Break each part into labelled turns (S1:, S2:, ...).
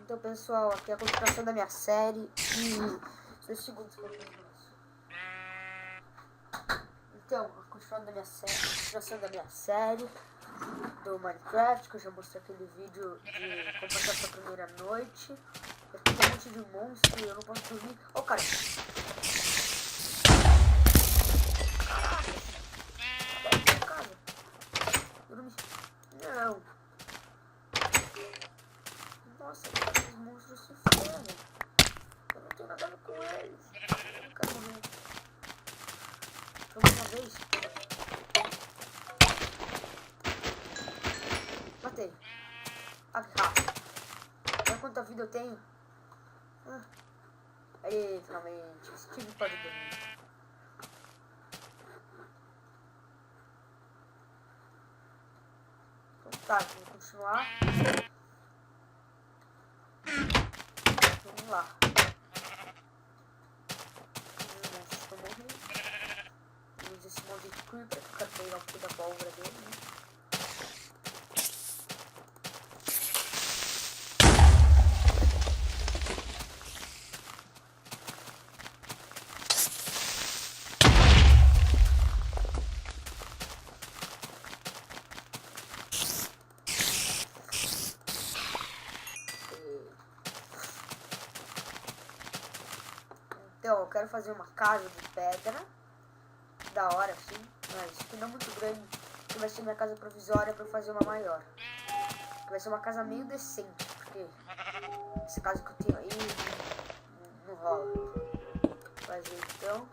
S1: Então, pessoal, aqui é a continuação da minha série. E 2 segundos pra eu Então, a continuação da minha série do Minecraft, que eu já mostrei aquele vídeo de como passar sua primeira noite. Aqui tem um monte de monstro e eu não posso dormir. Ô, cara! Caraca! Dormi. Não! Nossa, esses monstros se ferram. Eu não tenho nada a ver com eles. Eu não quero morrer. Joga uma vez. Matei. Ah, que rápido. Olha quanta vida eu tenho. Aí, finalmente. Steve pode dormir. Então tá, vamos continuar. Vamos lá. Nossa, tô morrendo. Vamos esse monte de creeper que eu quero pegar um pouco da pólvora dele, né? Então, eu quero fazer uma casa de pedra, da hora, assim, mas que não muito grande, que vai ser minha casa provisória pra eu fazer uma maior. Que vai ser uma casa meio decente, porque essa casa que eu tenho aí não rola. Vou fazer então.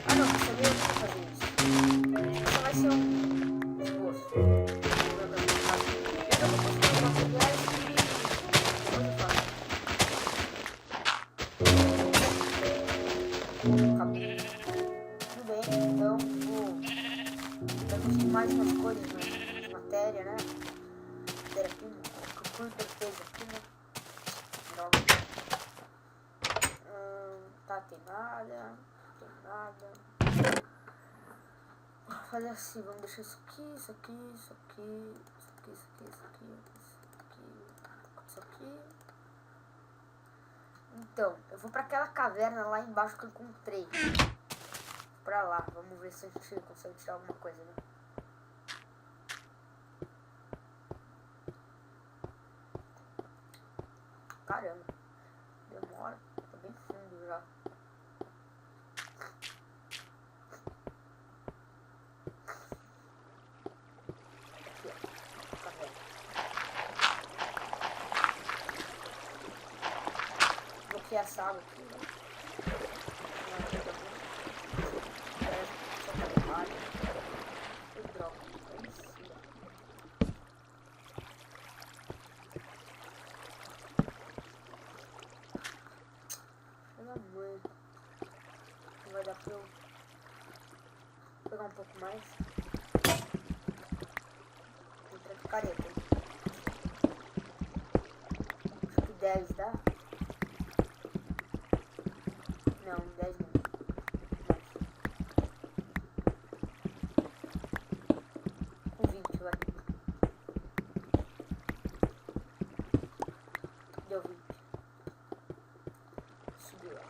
S1: Ah não, você veio pra fazer isso. Isso vai ser um esboço. Eu vou construir materiais e depois eu faço. Acabou. Tudo bem, então vou produzir mais umas coisas de matéria, né? Matéria-prima, que o Creeper fez aqui, né? Droga. Tá, tem nada. Vou fazer assim, vamos deixar isso aqui, isso aqui, isso aqui, isso aqui, isso aqui, isso aqui, isso aqui. Então, eu vou pra aquela caverna lá embaixo que eu encontrei. Pra lá, vamos ver se a gente consegue tirar alguma coisa, né? Caramba, demora, tá bem fundo já. Aqui, ó, caverna. Bloquear essa água aqui, né? Não vai dar pra eu pegar um pouco mais. Entra de careta. Acho que 10 dá? Não, 10 não. Com 20 vai. Deu 20. Subiu lá.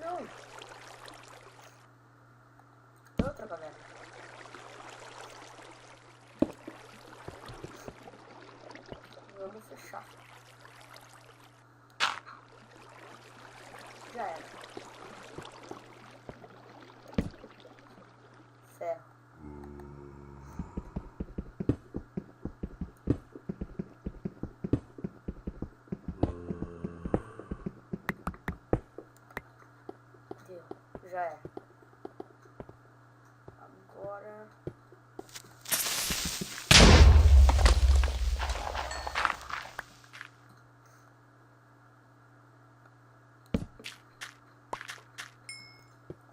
S1: Não. Outra galera. Vamos fechar. Já era. Ferro. Deu. Já é. Agora...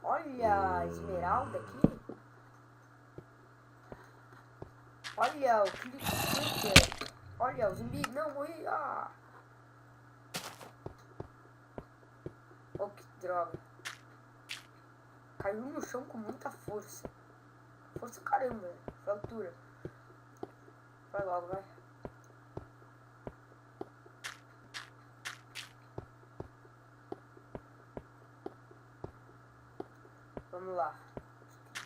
S1: Olha a esmeralda aqui. Olha o clicker. Olha o zumbi. Não, morri. Ah. Oh, que droga. Caiu no chão com muita força. Força caramba. Foi a altura. Vai logo, vai. Vamos lá.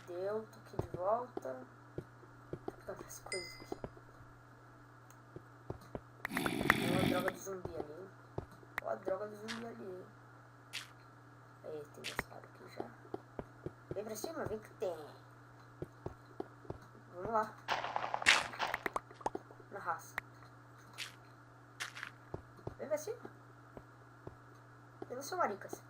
S1: Deu, tô aqui de volta. Vou pegar as coisas aqui. Tem uma droga de zumbi ali. Olha a droga de zumbi ali. Aí, tem esse cara aqui já. Vem pra cima, vem que tem. Vamos lá. Na raça. Vem pra cima. Vem no seu maricas.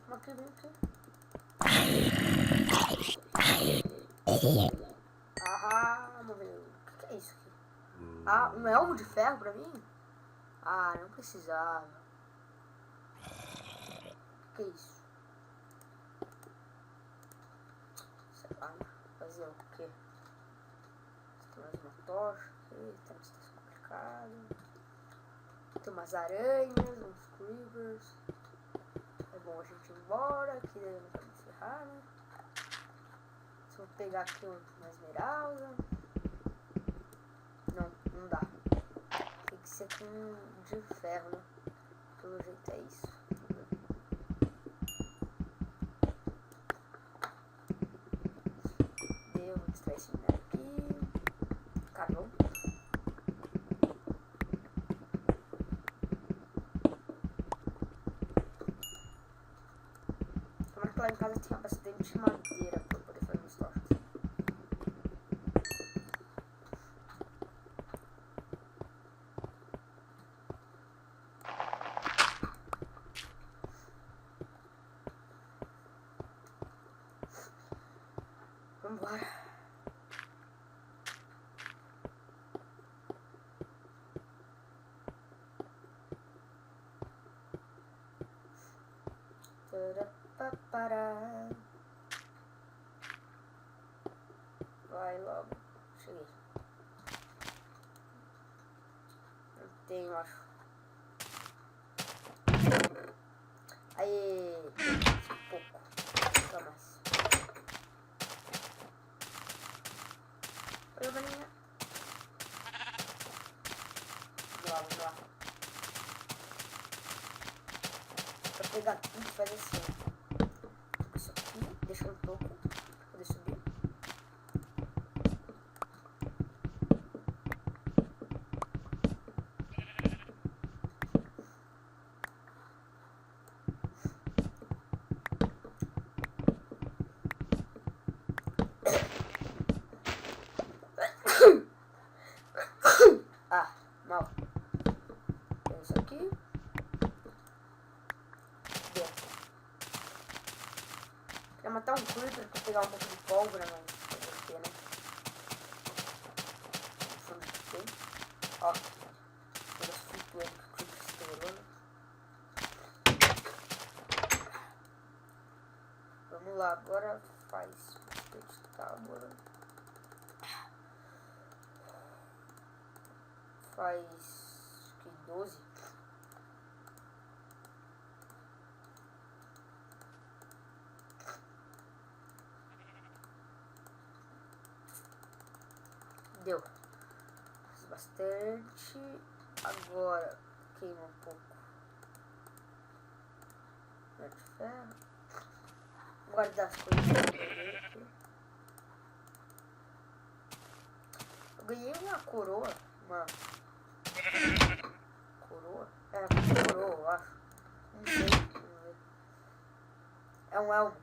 S1: Vem aqui, vem aqui. Ah, morreu. O que é isso aqui? Ah, um elmo de ferro pra mim? Ah, não precisava. O que é isso? Sei lá, né? Fazer o quê? Tem mais uma tocha aqui, tem uma situação complicada. Tem umas aranhas, uns creepers. É bom a gente ir embora, que daí não vai me ferrar, né? Se eu pegar aqui uma esmeralda. Não, não dá. Tem que ser com de ferro, né? Pelo jeito é isso. Deu, vou extrair esse minério aqui. Carvão. Tomara que lá em casa tinha bastante madeira pra eu poder fazer umas tochas. Vambora. Tarapapara. Vai logo. Cheguei. Não tenho, acho. Aí. Pouco. Só mais. Oi, maninha. Vamos lá, vamos lá. Pra pegar tudo, faz assim. Isso aqui, deixa um pouco pra poder subir. Ah, mal. Tem isso aqui. Dentro. Queria matar um creeper pra pegar um pouco de pólvora, mas fazer o quê, né? No fundo que tem. Ó. Todas flutuando que o creeper estourou, né? Vamos lá, agora faz bastante tábua. Faz que 12. Deu. Fiz bastante. Agora queima um pouco. De ferro. Vou guardar as coisas aqui. Eu ganhei uma coroa. Uma coroa? É, coroa, eu acho. Não sei. Vamos ver. É um elmo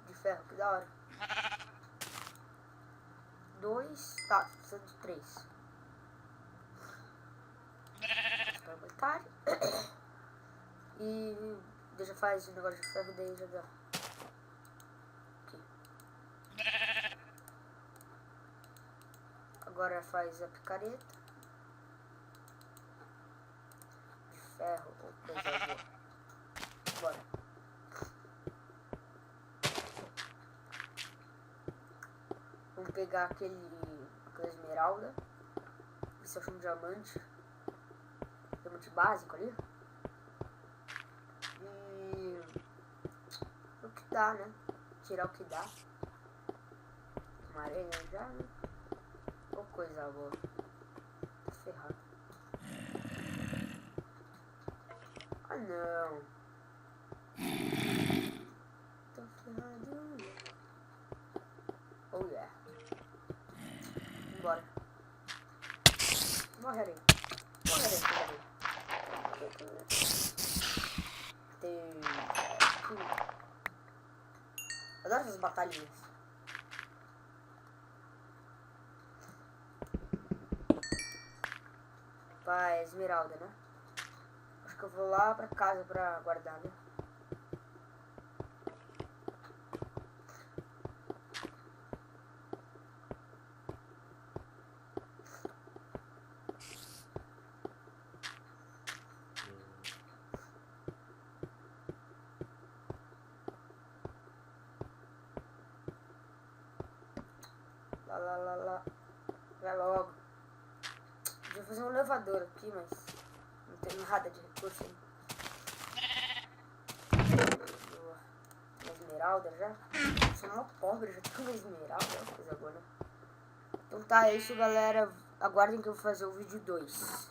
S1: de ferro, que da hora. 2, tá, precisa de 3. faz o negócio de ferro daí já dá. Aqui. Agora faz a picareta. De ferro ou coisa boa. Bora. Vamos pegar aquela esmeralda. Isso eu chamo de diamante. Diamante básico ali. E o que dá, né? Tirar o que dá. Uma aranha já, né? Ou coisa boa. Tô ferrado. Ah não. Tô ferrado. Oh yeah. Bora. Morre areia. Morre areia. Adoro essas batalhinhas. Vai, esmeralda, né? Acho que eu vou lá pra casa pra guardar, né? Lá. Vai logo. Vou fazer um elevador aqui, mas não tem nada de recurso aí. Uma esmeralda já. Eu sou uma pobre, já tenho uma esmeralda. Coisa boa, né? Então tá, é isso, galera. Aguardem que eu vou fazer o vídeo 2.